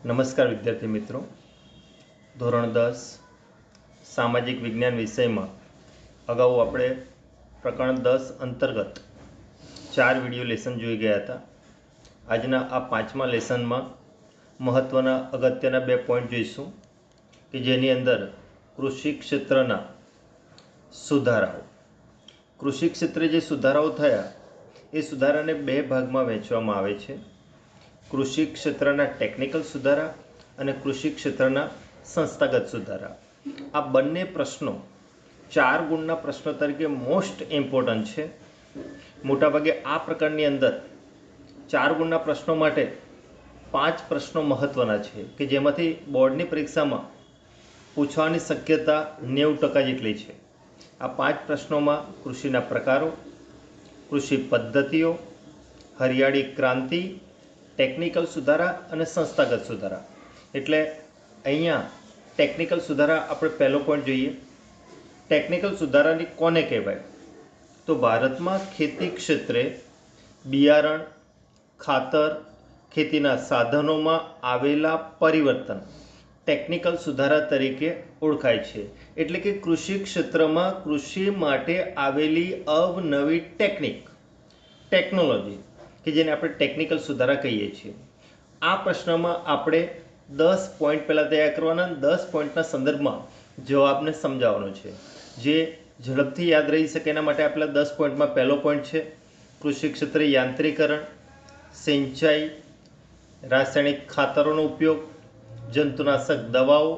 નમસ્કાર વિદ્યાર્થી મિત્રો, ધોરણ 10 સામાજિક વિજ્ઞાન વિષયમાં અગાઉ આપણે પ્રકરણ 10 અંતર્ગત 4 વિડીયો લેસન જોઈ ગયા હતા. આજના આ 5મા લેસનમાં મહત્ત્વના અગત્યના 2 પોઈન્ટ જોઈશું કે જેની અંદર કૃષિ ક્ષેત્રના સુધારાઓ, કૃષિ ક્ષેત્રે જે સુધારાઓ થયા એ સુધારાને 2 ભાગમાં વહેંચવામાં આવે છે. કૃષિ ક્ષેત્રના ટેકનિકલ સુધારા અને કૃષિ ક્ષેત્રના સંસ્થાગત સુધારા. આ બંને પ્રશ્નો 4 ગુણના પ્રશ્નો તરીકે મોસ્ટ ઇમ્પોર્ટન્ટ છે. મોટાભાગે આ પ્રકારની અંદર 4 ગુણના પ્રશ્નો માટે 5 પ્રશ્નો મહત્ત્વના છે કે જેમાંથી બોર્ડની પરીક્ષામાં પૂછવાની શક્યતા 90% જેટલી છે. આ 5 પ્રશ્નોમાં કૃષિના પ્રકારો, કૃષિ પદ્ધતિઓ, હરિયાળી ક્રાંતિ, ટેકનિકલ સુધારા અને સંસ્થાગત સુધારા. એટલે અહીંયા ટેકનિકલ સુધારા આપણે પહેલો પોઈન્ટ જોઈએ. ટેકનિકલ સુધારાની કોને કહેવાય? તો ભારતમાં ખેતી ક્ષેત્રે બિયારણ, ખાતર, ખેતીના સાધનોમાં આવેલા પરિવર્તન ટેકનિકલ સુધારા તરીકે ઓળખાય છે. એટલે કે કૃષિ ક્ષેત્રમાં કૃષિ માટે આવેલી અવનવી ટેકનોલોજી કે જેને આપણે ટેકનિકલ સુધારા કહીએ છીએ. આ પ્રશ્નમાં આપણે 10 પોઈન્ટ પહેલાં તૈયાર કરવાના, 10 પોઈન્ટના સંદર્ભમાં જવાબને સમજાવવાનો છે. જે ઝડપથી યાદ રહી શકે એના માટે આપેલા 10 પોઈન્ટમાં પહેલો પોઈન્ટ છે કૃષિ ક્ષેત્રે યાંત્રીકરણ, સિંચાઈ, રાસાયણિક ખાતરોનો ઉપયોગ, જંતુનાશક દવાઓ,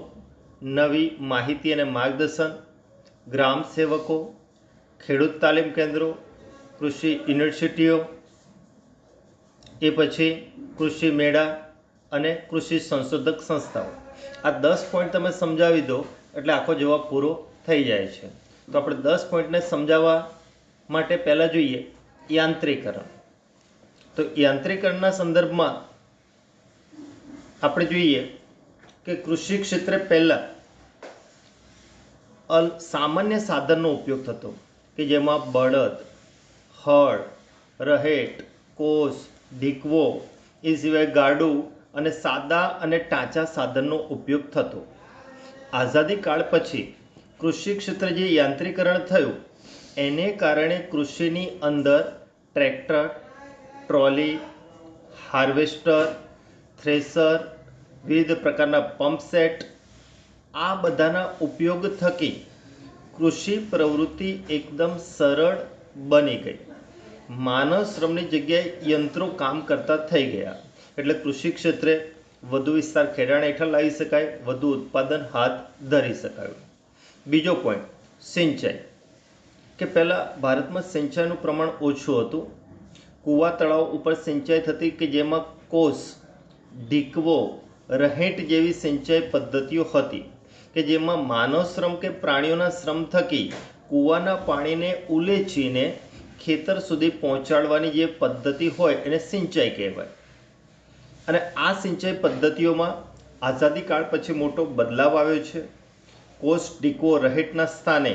નવી માહિતી અને માર્ગદર્શન, ગ્રામ સેવકો, ખેડૂત તાલીમ કેન્દ્રો, કૃષિ યુનિવર્સિટીઓ, એ પછી કૃષિ મેળા અને કૃષિ સંશોધક સંસ્થાઓ. આ 10 પોઈન્ટ તમે સમજાવી દો એટલે આખો જવાબ પૂરો થઈ જાય છે. તો આપણે 10 પોઈન્ટને સમજાવવા માટે પહેલાં જોઈએ યાંત્રીકરણ. તો યાંત્રીકરણના સંદર્ભમાં આપણે જોઈએ કે કૃષિ ક્ષેત્રે પહેલાં સામાન્ય સાધનનો ઉપયોગ થતો કે જેમાં બળદ, હળ, રહેટ, કોસ, ઢીકવો, એ સિવાય ગાડું અને સાદા અને ટાંચા સાધનનો ઉપયોગ થતો. આઝાદી કાળ પછી કૃષિ ક્ષેત્રે જે યાંત્રીકરણ થયું એને કારણે કૃષિની અંદર ટ્રેક્ટર, ટ્રોલી, હાર્વેસ્ટર, થ્રેસર, વિવિધ પ્રકારના પંપ સેટ, આ બધાના ઉપયોગ થકી કૃષિ પ્રવૃત્તિ એકદમ સરળ બની ગઈ. માનવ શ્રમની જગ્યાએ યંત્રો કામ કરતા થઈ ગયા. એટલે કૃષિ ક્ષેત્રે વધુ વિસ્તાર ખેડાણ હેઠળ લાવી શકાય, વધુ ઉત્પાદન હાથ ધરી શકાયું. બીજો પોઈન્ટ સિંચાઈ. કે પહેલાં ભારતમાં સિંચાઈનું પ્રમાણ ઓછું હતું. કૂવા તળાવ ઉપર સિંચાઈ થતી કે જેમાં કોસ, ઢીકવો, રહેટ જેવી સિંચાઈ પદ્ધતિઓ હતી કે જેમાં માનવ શ્રમ કે પ્રાણીઓના શ્રમ થકી કૂવાના પાણીને ઉલેચીને ખેતર સુધી પહોંચાડવાની જે પદ્ધતિ હોય એને સિંચાઈ કહેવાય. અને આ સિંચાઈ પદ્ધતિઓમાં આઝાદી કાળ પછી મોટો બદલાવ આવ્યો છે. કોસ, ઢીકવો, રહેટના સ્થાને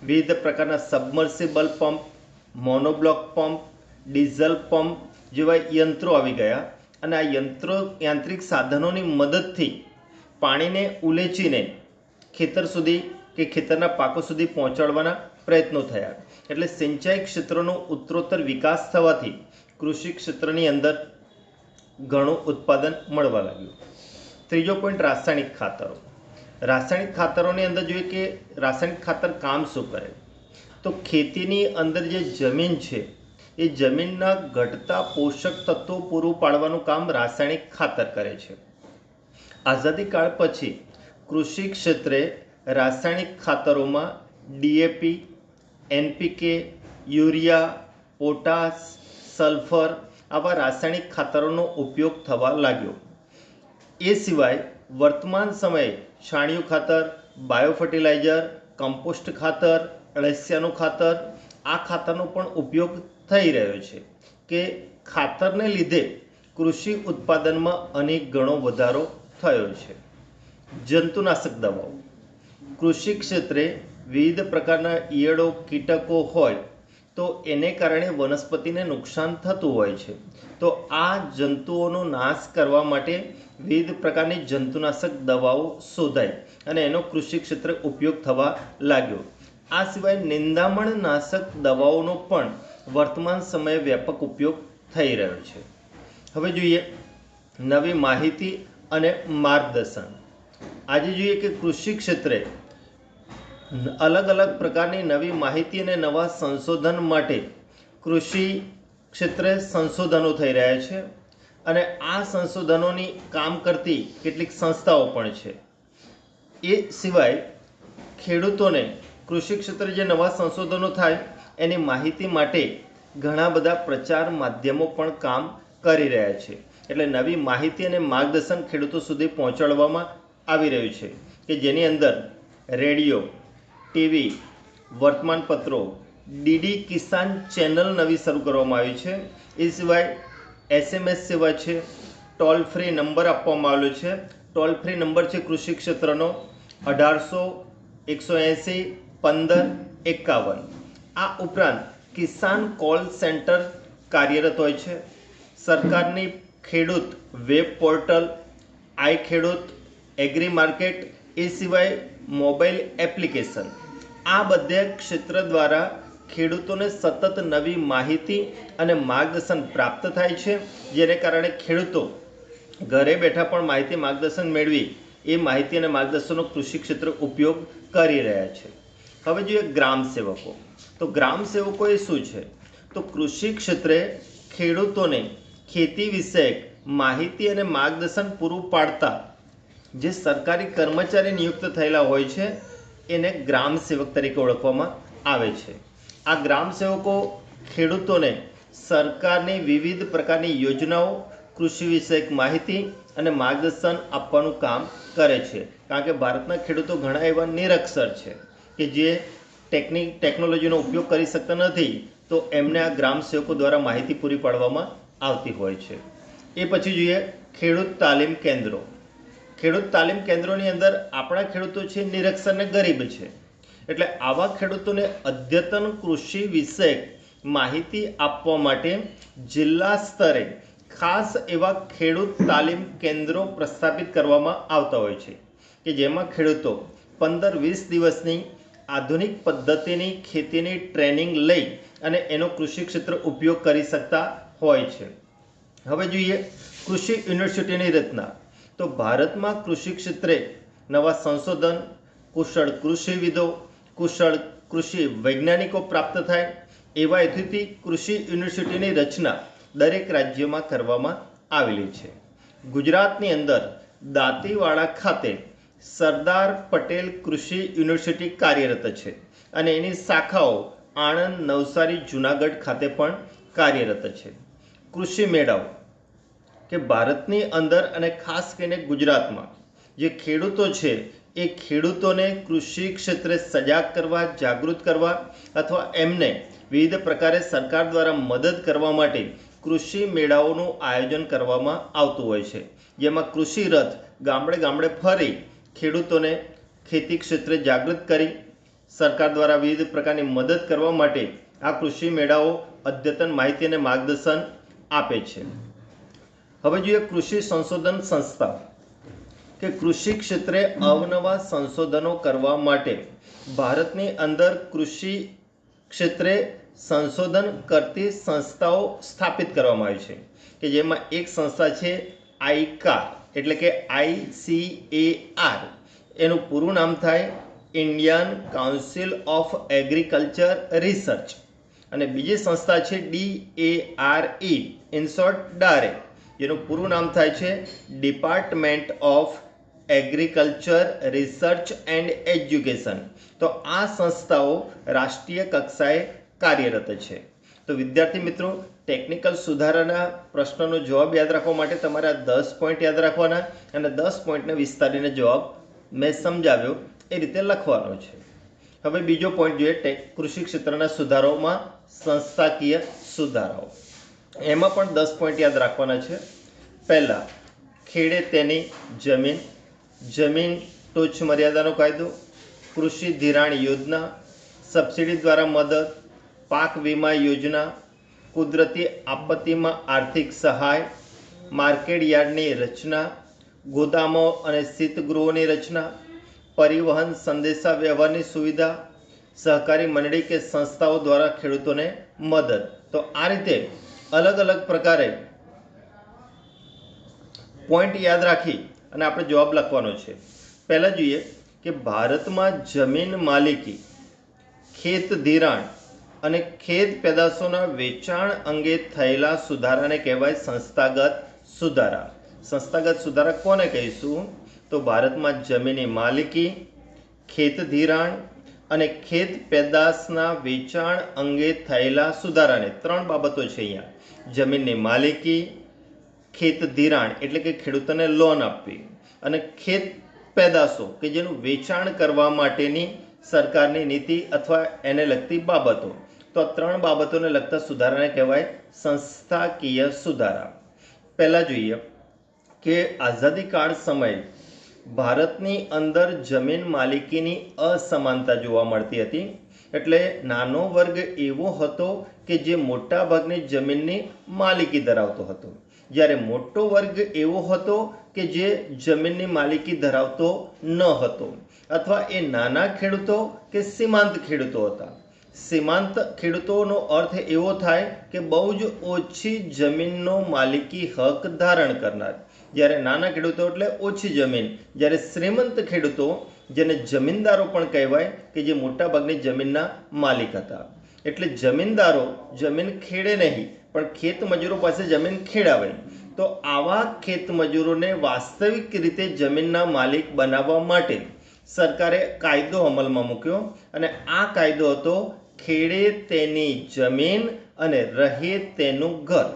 વિવિધ પ્રકારના submersible pump, monoblock pump, diesel pump જેવા યંત્રો આવી ગયા. અને આ યાંત્રિક સાધનોની મદદથી પાણીને ઉલેચીને ખેતર સુધી કે ખેતરના પાકો સુધી પહોંચાડવાના પ્રયત્નો થયા. એટલે સિંચાઈ ક્ષેત્રનો ઉત્તરોત્તર વિકાસ થવાથી કૃષિ ક્ષેત્રની અંદર ઘણું ઉત્પાદન મળવા લાગ્યું. ત્રીજો પોઈન્ટ રાસાયણિક ખાતરો. રાસાયણિક ખાતરોની અંદર જોઈએ કે રાસાયણિક ખાતર કામ શું કરે? તો ખેતીની અંદર જે જમીન છે એ જમીનના ઘટતા પોષક તત્વો પૂરું પાડવાનું કામ રાસાયણિક ખાતર કરે છે. આઝાદી કાળ પછી કૃષિ ક્ષેત્રે રાસાયણિક ખાતરોમાં DAP, NPK, urea, potash, sulphur આવા રાસાયણિક ખાતરોનો ઉપયોગ થવા લાગ્યો. એ સિવાય વર્તમાન સમયે છાણિયું ખાતર, બાયોફર્ટિલાઇઝર, કમ્પોસ્ટ ખાતર, અળસિયાનું ખાતર, આ ખાતરનો પણ ઉપયોગ થઈ રહ્યો છે કે ખાતરને લીધે કૃષિ ઉત્પાદનમાં અનેક ગણો વધારો થયો છે. જંતુનાશક દવાઓ. કૃષિ ક્ષેત્રે વિવિધ પ્રકારના ઈયળો, કીટકો હોય તો એને કારણે વનસ્પતિને નુકસાન થતું હોય છે. તો આ જંતુઓનો નાશ કરવા માટે વિવિધ પ્રકારની જંતુનાશક દવાઓ શોધાઈ અને એનો કૃષિ ક્ષેત્રે ઉપયોગ થવા લાગ્યો. આ સિવાય નિંદામણ નાશક દવાઓનો પણ વર્તમાન સમયે વ્યાપક ઉપયોગ થઈ રહ્યો છે. હવે જોઈએ નવી માહિતી અને માર્ગદર્શન. આજે જોઈએ કે કૃષિ ક્ષેત્રે અલગ અલગ પ્રકારની નવી માહિતી અને નવા સંશોધન માટે કૃષિ ક્ષેત્રે સંશોધનો થઈ રહ્યા છે અને આ સંશોધનોની કામ કરતી કેટલીક સંસ્થાઓ પણ છે. એ સિવાય ખેડૂતોને કૃષિ ક્ષેત્રે જે નવા સંશોધનો થાય એની માહિતી માટે ઘણા બધા પ્રચાર માધ્યમો પણ કામ કરી રહ્યા છે. એટલે નવી માહિતી અને માર્ગદર્શન ખેડૂતો સુધી પહોંચાડવામાં આવી રહ્યું છે કે જેની અંદર રેડિયો, ટીવી, વર્તમાનપત્રો, ડીડી કિસાન ચેનલ નવી શરૂ કરવામાં આવી છે. એ સિવાય SMS સેવા છે, ટોલ ફ્રી નંબર આપવામાં આવેલો છે. ટોલ ફ્રી નંબર છે કૃષિ ક્ષેત્રનો 1800-180-15-51. આ ઉપરાંત કિસાન કોલ સેન્ટર કાર્યરત હોય છે. સરકારની ખેડૂત વેબ પોર્ટલ, આઈ ખેડૂત, એગ્રી માર્કેટ, એ સિવાય મોબાઈલ એપ્લિકેશન, આ બધા ક્ષેત્ર દ્વારા ખેડૂતોને સતત નવી માહિતી અને માર્ગદર્શન પ્રાપ્ત થાય છે, જેને કારણે ખેડૂતો ઘરે બેઠા પણ માહિતી માર્ગદર્શન મેળવી એ માહિતી અને માર્ગદર્શનનો કૃષિ ક્ષેત્રે ઉપયોગ કરી રહ્યા છે. હવે જોઈએ ગ્રામ સેવકો. તો ગ્રામ સેવકો એ શું છે? તો કૃષિ ક્ષેત્રે ખેડૂતોને ખેતી વિષયક માહિતી અને માર્ગદર્શન પૂરું પાડતા જે સરકારી કર્મચારી નિયુક્ત થયેલા હોય છે એને ગ્રામ સેવક તરીકે ઓળખવામાં આવે છે. આ ગ્રામ સેવકો ખેડૂતોને સરકારની વિવિધ પ્રકારની યોજનાઓ, કૃષિ વિષયક માહિતી અને માર્ગદર્શન આપવાનું કામ કરે છે. કારણ કે ભારતના ખેડૂતો ઘણા એવા નિરક્ષર છે કે જે ટેકનોલોજીનો ઉપયોગ કરી શકતા નથી, તો એમને આ ગ્રામ સેવકો દ્વારા માહિતી પૂરી પાડવામાં આવતી હોય છે. એ પછી જોઈએ ખેડૂત તાલીમ કેન્દ્રો. ખેડૂત તાલીમ કેન્દ્રોની અંદર આપણા ખેડૂતો છે નિરક્ષર ને ગરીબ છે, એટલે આવા ખેડૂતોને અદ્યતન કૃષિ વિષયક માહિતી આપવા માટે જિલ્લા સ્તરે ખાસ એવા ખેડૂત તાલીમ કેન્દ્રો પ્રસ્થાપિત કરવામાં આવતા હોય છે કે જેમાં ખેડૂતો 15-20 દિવસની આધુનિક પદ્ધતિની ખેતીની ટ્રેનિંગ લઈ અને એનો કૃષિ ક્ષેત્ર ઉપયોગ કરી શકતા હોય છે. હવે જોઈએ કૃષિ યુનિવર્સિટીની રચના. તો ભારતમાં કૃષિ ક્ષેત્રે નવા સંશોધન, કુશળ કૃષિવિદો, કુશળ કૃષિ વૈજ્ઞાનિકો પ્રાપ્ત થાય એવા હેતુથી કૃષિ યુનિવર્સિટીની રચના દરેક રાજ્યમાં કરવામાં આવેલી છે. ગુજરાતની અંદર દાંતીવાડા ખાતે સરદાર પટેલ કૃષિ યુનિવર્સિટી કાર્યરત છે અને એની શાખાઓ આણંદ, નવસારી, જૂનાગઢ ખાતે પણ કાર્યરત છે. કૃષિ મેળાઓ કે ભારતની અંદર અને ખાસ કરીને ગુજરાતમાં જે ખેડૂતો છે એ ખેડૂતોને કૃષિ ક્ષેત્રે સજાગ કરવા, જાગૃત કરવા અથવા એમને વિવિધ પ્રકારે સરકાર દ્વારા મદદ કરવા માટે કૃષિ મેળાઓનું આયોજન કરવામાં આવતું હોય છે, જેમાં કૃષિ રથ ગામડે ગામડે ફરી ખેડૂતોને ખેતી ક્ષેત્રે જાગૃત કરી સરકાર દ્વારા વિવિધ પ્રકારની મદદ કરવા માટે આ કૃષિ મેળાઓ અદ્યતન માહિતી અને માર્ગદર્શન આપે છે. હવે જોઈએ કૃષિ સંશોધન સંસ્થા કે કૃષિ ક્ષેત્રે અવનવા સંશોધનો કરવા માટે ભારતની અંદર કૃષિ ક્ષેત્રે સંશોધન કરતી સંસ્થાઓ સ્થાપિત કરવામાં આવી છે કે જેમાં એક સંસ્થા છે આઈકાર, એટલે કે ICAR. એનું પૂરું નામ થાય Indian council of agriculture research, અને બીજી સંસ્થા છે DARE, ઇન શોર્ટ ડારે, જેનું પૂરું નામ થાય છે department of agriculture research and education. તો આ સંસ્થાઓ રાષ્ટ્રીય કક્ષાએ કાર્યરત છે. તો વિદ્યાર્થી મિત્રો, ટેકનિકલ સુધારાના પ્રશ્નનો જવાબ યાદ રાખવા માટે તમારે આ 10 પોઈન્ટ યાદ રાખવાના અને 10 પોઈન્ટને વિસ્તારીને જવાબ મેં સમજાવ્યો એ રીતે લખવાનો છે. હવે બીજો પોઈન્ટ જોઈએ કૃષિ ક્ષેત્રના સુધારાઓમાં સંસ્થાકીય સુધારાઓ. એમાં પણ 10 પોઈન્ટ યાદ રાખવાના છે. પહેલા, ખેડે તેની જમીન, જમીન ટોચ મર્યાદાનો કાયદો, કૃષિ ધિરાણ યોજના, સબસિડી દ્વારા મદદ, પાક વીમા યોજના, કુદરતી આપત્તિમાં આર્થિક સહાય, માર્કેટ યાર્ડની રચના, ગોદામો અને શીતગૃહોની રચના, પરિવહન સંદેશા વ્યવહારની સુવિધા, સહકારી મંડળી કે સંસ્થાઓ દ્વારા ખેડૂતોને મદદ. તો આ રીતે અલગ અલગ પ્રકારે પોઈન્ટ યાદ રાખી અને આપણે જવાબ લખવાનો છે. પહેલાં જોઈએ કે ભારતમાં જમીન માલિકી, ખેત ધિરાણ અને ખેત પેદાશોના વેચાણ અંગે થયેલા સુધારાને કહેવાય સંસ્થાગત સુધારા. સંસ્થાગત સુધારા કોને કહીશું? તો ભારતમાં જમીનની માલિકી, ખેત ધિરાણ અને ખેત પેદાશના વેચાણ અંગે થયેલા સુધારાને, ત્રણ બાબતો છે અહીંયા. જમીનની માલિકી, ખેત ધિરાણ એટલે કે ખેડૂતોને લોન આપવી, અને ખેત પેદાશો કે જેનું વેચાણ કરવા માટેની સરકારની નીતિ અથવા એને લગતી બાબતો. તો આ ત્રણ બાબતોને લગતા સુધારાને કહેવાય સંસ્થાકીય સુધારા. પહેલાં જોઈએ કે આઝાદી કાળ સમયે ભારતની અંદર જમીન માલિકીની અસમાનતા જોવા મળતી હતી. એટલે નાનો વર્ગ એવો હતો કે જે મોટાભાગની જમીનની માલિકી ધરાવતો હતો, જ્યારે મોટો વર્ગ એવો હતો કે જે જમીનની માલિકી ધરાવતો ન હતો, અથવા એ નાના ખેડૂતો કે સીમાંત ખેડૂતો હતા. સીમાંત ખેડૂતોનો અર્થ એવો થાય કે બહુ જ ઓછી જમીનનો માલિકી હક ધારણ કરનાર, જ્યારે નાના ખેડૂતો એટલે ઓછી જમીન, જ્યારે શ્રીમંત ખેડૂતો જેને જમીનદારો પણ કહેવાય કે જે મોટાભાગની જમીનના માલિક હતા. એટલે જમીનદારો જમીન ખેડે નહીં પણ ખેત મજૂરો પાસે જમીન ખેડાવે. તો આવા ખેત મજૂરોને વાસ્તવિક રીતે જમીનના માલિક બનાવવા માટે સરકારે કાયદો અમલમાં મૂક્યો, અને આ કાયદો હતો ખેડે તેની જમીન અને રહે તેનું ઘર.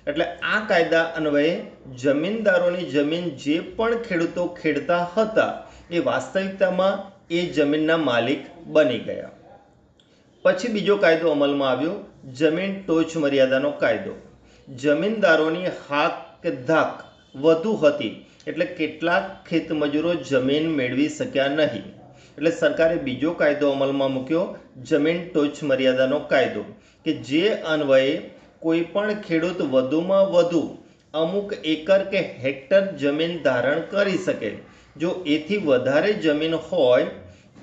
એટલે આ કાયદા અન્વયે જમીનદારોની જમીન જે પણ ખેડૂતો ખેડતા હતા એ વાસ્તવિકતામાં એ જમીનના માલિક બની ગયા. પછી બીજો કાયદો અમલમાં આવ્યો, જમીન ટોચ મર્યાદાનો કાયદો. જમીનદારોની હાક કે ધાક વધુ હતી એટલે કેટલાક ખેત મજૂરો જમીન મેળવી શક્યા નહીં. એટલે સરકારે બીજો કાયદો અમલમાં મૂક્યો, જમીન ટોચ મર્યાદાનો કાયદો, કે જે અન્વયે કોઈ પણ ખેડૂત વધુમાં વધુ અમુક એકર કે હેક્ટર જમીન ધારણ કરી શકે. જો એથી વધારે જમીન હોય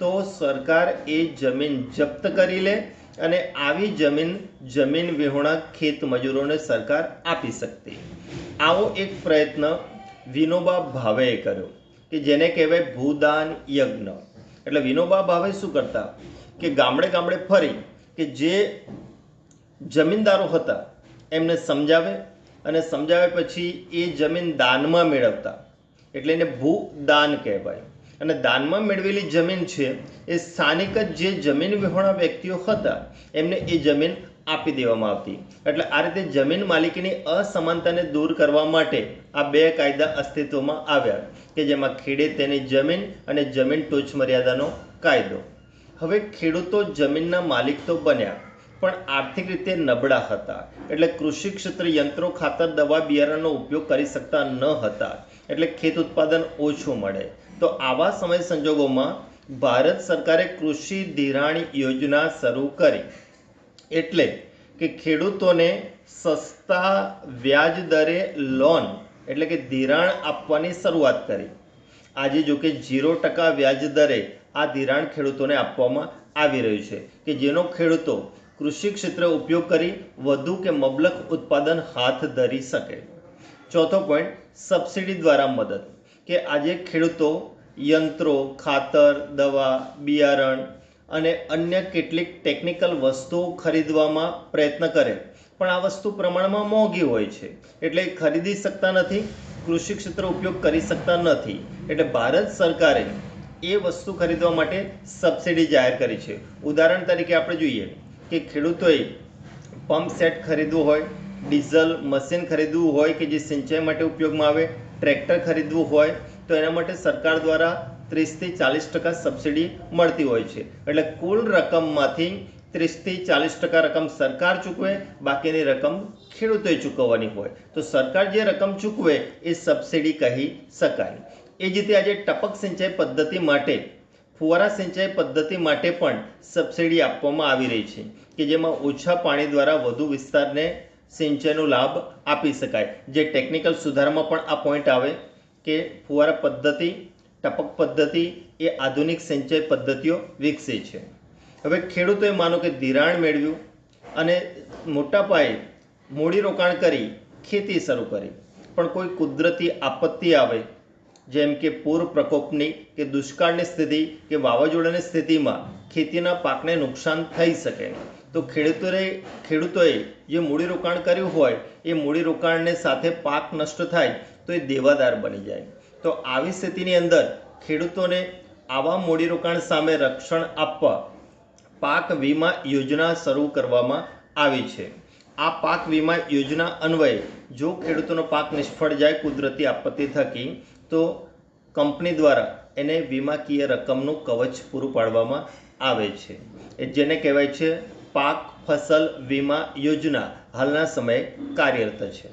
તો સરકાર એ જમીન જપ્ત કરી લે, અને આવી જમીન વિહોણા ખેત મજૂરોને સરકાર આપી શકતી. આવો એક પ્રયત્ન વિનોબા ભાવેએ કર્યો કે જેને કહેવાય ભૂદાન યજ્ઞ. એટલે વિનોબા ભાવે શું કરતા કે ગામડે ગામડે ફરી કે જે જમીનદારો હતા એમને સમજાવે, અને સમજાવ્યા પછી એ જમીન દાનમાં મેળવતા, એટલે એને ભૂદાન કહેવાય. અને દાનમાં મેળવેલી જમીન છે એ સ્થાનિક જ જે જમીન વિહોણા વ્યક્તિઓ હતા એમને એ જમીન આપી દેવામાં આવતી. એટલે આ રીતે જમીન માલિકીની અસમાનતાને દૂર કરવા માટે આ બે કાયદા અસ્તિત્વમાં આવ્યા, કે જેમાં ખેડે તેની જમીન અને જમીન ટોચ મર્યાદાનો કાયદો. હવે ખેડૂતો જમીનના માલિક તો બન્યા પણ આર્થિક રીતે નબળા હતા. એટલે કૃષિ ક્ષેત્રે યંત્રો, ખાતર, દવા, બિયારણનો ઉપયોગ કરી શકતા ન હતા. એટલે ખેત ઉત્પાદન ઓછું મળે. તો આવા સમય સંજોગોમાં ભારત સરકારે કૃષિ ધિરાણ યોજના શરૂ કરી. એટલે કે ખેડૂતોને સસ્તા વ્યાજ દરે લોન એટલે કે ધિરાણ આપવાની શરૂઆત કરી. આજે જો કે 0% વ્યાજ દરે આ ધિરાણ ખેડૂતોને આપવામાં આવી રહ્યું છે, કે જેનો ખેડૂતો કૃષિ ક્ષેત્રે ઉપયોગ કરી વધુ કે મબલખ ઉત્પાદન હાથ ધરી શકે. ચોથો પોઈન્ટ, સબસિડી દ્વારા મદદ, કે આજે ખેડૂતો યંત્રો, ખાતર, દવા, બિયારણ અને અન્ય કેટલીક ટેકનિકલ વસ્તુઓ ખરીદવામાં પ્રયત્ન કરે, પણ આ વસ્તુ પ્રમાણમાં મોંઘી હોય છે એટલે ખરીદી શકતા નથી, કૃષિ ક્ષેત્ર ઉપયોગ કરી શકતા નથી. એટલે ભારત સરકારે એ વસ્તુ ખરીદવા માટે સબસિડી જાહેર કરી છે. ઉદાહરણ તરીકે આપણે જોઈએ કે ખેડૂતોએ પંપ સેટ ખરીદવું હોય, ડીઝલ મશીન ખરીદવું હોય કે જે સિંચાઈ માટે ઉપયોગમાં આવે, ટ્રેક્ટર ખરીદવું હોય તો એના માટે સરકાર દ્વારા 30 થી 40% સબસિડી મળતી હોય છે. એટલે કુલ રકમમાંથી 30 થી 40% રકમ સરકાર ચૂકવે, બાકીની રકમ ખેડૂતોએ ચૂકવવાની હોય. તો સરકાર જે રકમ ચૂકવે એ સબસિડી કહી શકાય. એ જ રીતે આજે ટપક સિંચાઈ પદ્ધતિ માટે ફુવારા સિંચાઈ પદ્ધતિ માટે પણ સબસિડી આપવામાં આવી રહી છે કે જેમાં ઓછા પાણી દ્વારા વધુ વિસ્તારને સિંચાઈનો લાભ આપી શકાય. જે ટેકનિકલ સુધારામાં પણ આ પોઈન્ટ આવે કે ફુવારા પદ્ધતિ, ટપક પદ્ધતિ એ આધુનિક સિંચાઈ પદ્ધતિઓ વિકસી છે. હવે ખેડૂતોએ માનો કે ધિરાણ મેળવ્યું અને મોટા પાયે મૂડીરોકાણ કરી ખેતી શરૂ કરી, પણ કોઈ કુદરતી આપત્તિ આવે જેમ કે પૂર પ્રકોપની કે દુષ્કાળની સ્થિતિ કે વાવાઝોડાની સ્થિતિમાં ખેતીના પાકને નુકસાન થઈ શકે, તો ખેડૂતોએ જે મૂડીરોકાણ કર્યું હોય એ મૂડીરોકાણને સાથે પાક નષ્ટ થાય તો એ દેવાદાર બની જાય. તો આવી સ્થિતિની અંદર ખેડૂતોને આવા મૂડીરોકાણ સામે રક્ષણ આપવા પાક વીમા યોજના શરૂ કરવામાં આવી છે. આ પાક વીમા યોજના અન્વયે જો ખેડૂતોનો પાક નિષ્ફળ જાય કુદરતી આપત્તિ થકી, તો કંપની દ્વારા એને વીમાકીય રકમનું કવચ પૂરું પાડવામાં આવે છે, જેને કહેવાય છે પાક ફસલ વીમા યોજના. હાલના સમયે કાર્યરત છે.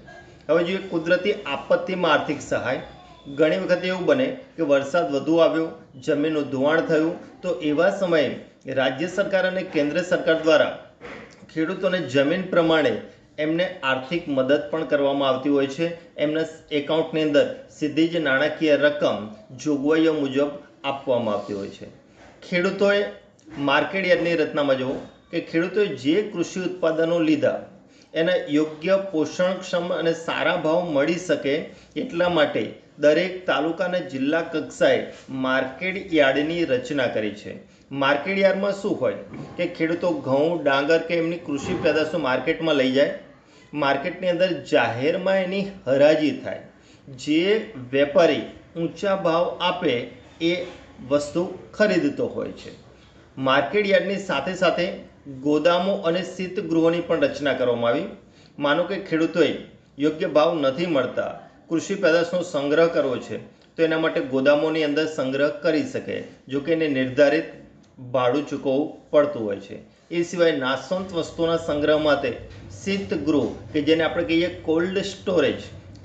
હવે જોઈએ કુદરતી આપત્તિમાં આર્થિક સહાય. ઘણી વખત એવું બને કે વરસાદ વધુ આવ્યો, જમીનનું ધોવાણ થયું, તો એવા સમયે રાજ્ય સરકાર અને કેન્દ્ર સરકાર દ્વારા ખેડૂતોને જમીન પ્રમાણે એમને આર્થિક મદદ પણ કરવામાં આવતી હોય છે. એમના એકાઉન્ટની અંદર સીધી જ નાણાકીય રકમ જોગવાઈઓ મુજબ આપવામાં આવતી હોય છે. ખેડૂતોએ માર્કેટ યાર્ડની રચનામાં જુઓ કે ખેડૂતોએ જે કૃષિ ઉત્પાદનો લીધા એના યોગ્ય પોષણક્ષમ અને સારા ભાવ મળી શકે એટલા માટે દરેક તાલુકા અને જિલ્લા કક્ષાએ માર્કેટ યાર્ડની રચના કરી છે. માર્કેટ યાર્ડમાં શું હોય કે ખેડૂતો ઘઉં, ડાંગર કે એમની કૃષિ પેદાશો માર્કેટમાં લઈ જાય. માર્કેટની અંદર જાહેરમાં એની હરાજી થાય. જે વેપારી ઊંચા ભાવ આપે એ વસ્તુ ખરીદતો હોય છે. માર્કેટ યાર્ડની સાથે સાથે ગોદામો અને શીતગૃહોની પણ રચના કરવામાં આવી. માનો કે ખેડૂતોએ યોગ્ય ભાવ નથી મળતા, કૃષિ પેદાશનો સંગ્રહ કરવો છે, તો એના માટે ગોદામોની અંદર સંગ્રહ કરી શકે, જો કે એને નિર્ધારિત ભાડું ચૂકવવું પડતું હોય છે. એ સિવાય નાશવંત વસ્તુઓના સંગ્રહ માટે શીતગૃહ કે જેને આપણે કહીએ કોલ્ડ સ્ટોરેજ,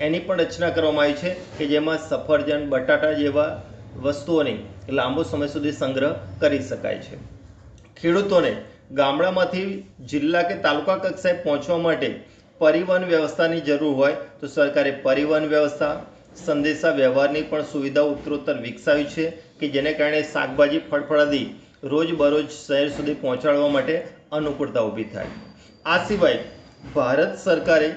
એની પણ રચના કરવામાં આવી છે કે જેમાં સફરજન, બટાટા જેવા વસ્તુઓની લાંબો સમય સુધી સંગ્રહ કરી શકાય છે. ખેડૂતોને ગામડામાંથી જિલ્લા કે તાલુકા કક્ષાએ પહોંચવા માટે પરિવહન વ્યવસ્થાની જરૂર હોય તો સરકારે પરિવહન વ્યવસ્થા, સંદેશા વ્યવહારની પણ સુવિધાઓ ઉત્તરોત્તર વિકસાવી છે કે જેને કારણે શાકભાજી, ફળફળાદી રોજબરોજ શહેર સુધી પહોંચાડવા માટે અનુકૂળતા ઊભી થાય. આ સિવાય ભારત સરકારે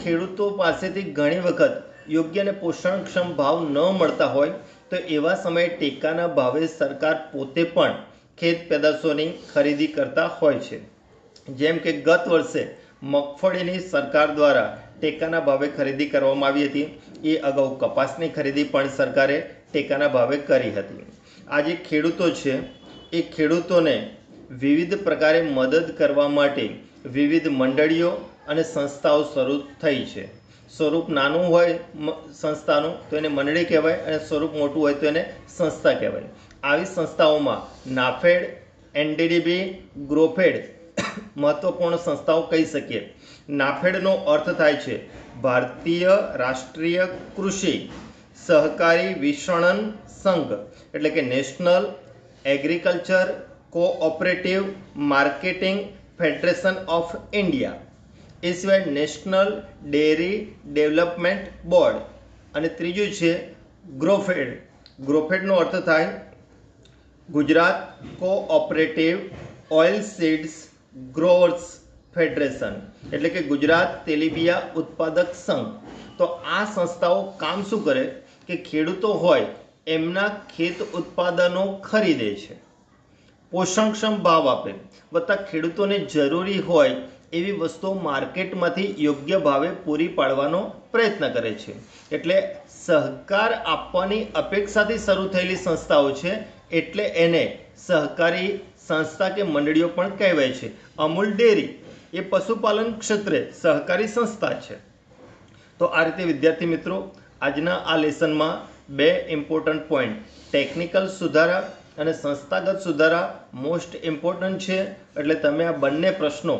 ખેડૂતો પાસેથી ઘણી વખત યોગ્ય અને પોષણક્ષમ ભાવ ન મળતા હોય તો એવા સમયે ટેકાના ભાવે સરકાર પોતે પણ ખેત પેદાશોની ખરીદી કરતા હોય છે. જેમ કે ગત વર્ષે મગફળીની સરકાર દ્વારા ટેકાના ભાવે ખરીદી કરવામાં આવી હતી. એ અગાઉ કપાસની ખરીદી પણ સરકારે ટેકાના ભાવે કરી હતી. આ જે ખેડૂતો છે એ ખેડૂતોને વિવિધ પ્રકારે મદદ કરવા માટે વિવિધ મંડળીઓ અને સંસ્થાઓ શરૂ થઈ છે. સ્વરૂપ નાનું હોય સંસ્થાનું તો એને મંડળી કહેવાય અને સ્વરૂપ મોટું હોય તો એને સંસ્થા કહેવાય. આવી સંસ્થાઓમાં નાફેડ, એનડીડીબી, ગ્રોફેડ મહત્વપૂર્ણ સંસ્થાઓ કહી શકીએ. નાફેડનો અર્થ થાય છે ભારતીય રાષ્ટ્રીય કૃષિ સહકારી વિપણન સંઘ, એટલે કે National Agriculture Cooperative Marketing Federation of India. એ સિવાય નેશનલ ડેરી ડેવલપમેન્ટ બોર્ડ. અને ત્રીજું છે ગ્રોફેડ. ગ્રોફેડનો અર્થ થાય Gujarat cooperative oil seeds growers federation, એટલે કે ગુજરાત તેલીબિયા ઉત્પાદક સંઘ. તો આ સંસ્થાઓ કામ શું કરે કે ખેડૂતો હોય એમના ખેત ઉત્પાદનો ખરીદે છે, પોષણક્ષમ ભાવ આપે, વત્તા ખેડૂતોને જરૂરી હોય એવી વસ્તુઓ માર્કેટમાંથી યોગ્ય ભાવે પૂરી પાડવાનો પ્રયત્ન કરે છે. એટલે સહકાર આપવાની અપેક્ષાથી શરૂ થયેલી સંસ્થાઓ છે, એટલે એને સહકારી સંસ્થા કે મંડળીઓ પણ કહેવાય છે. અમૂલ ડેરી એ પશુપાલન ક્ષેત્રે સહકારી સંસ્થા છે. તો આ રીતે વિદ્યાર્થી મિત્રો આજના આ લેસનમાં બે ઇમ્પોર્ટન્ટ પોઈન્ટ, ટેકનિકલ સુધારા અને સંસ્થાગત સુધારા મોસ્ટ ઇમ્પોર્ટન્ટ છે. એટલે તમે આ બંને પ્રશ્નો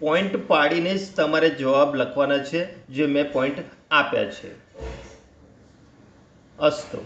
પોઈન્ટ પાડીને જ તમારે જવાબ લખવાના છે જે મેં પોઈન્ટ આપ્યા છે. અસ્તુ.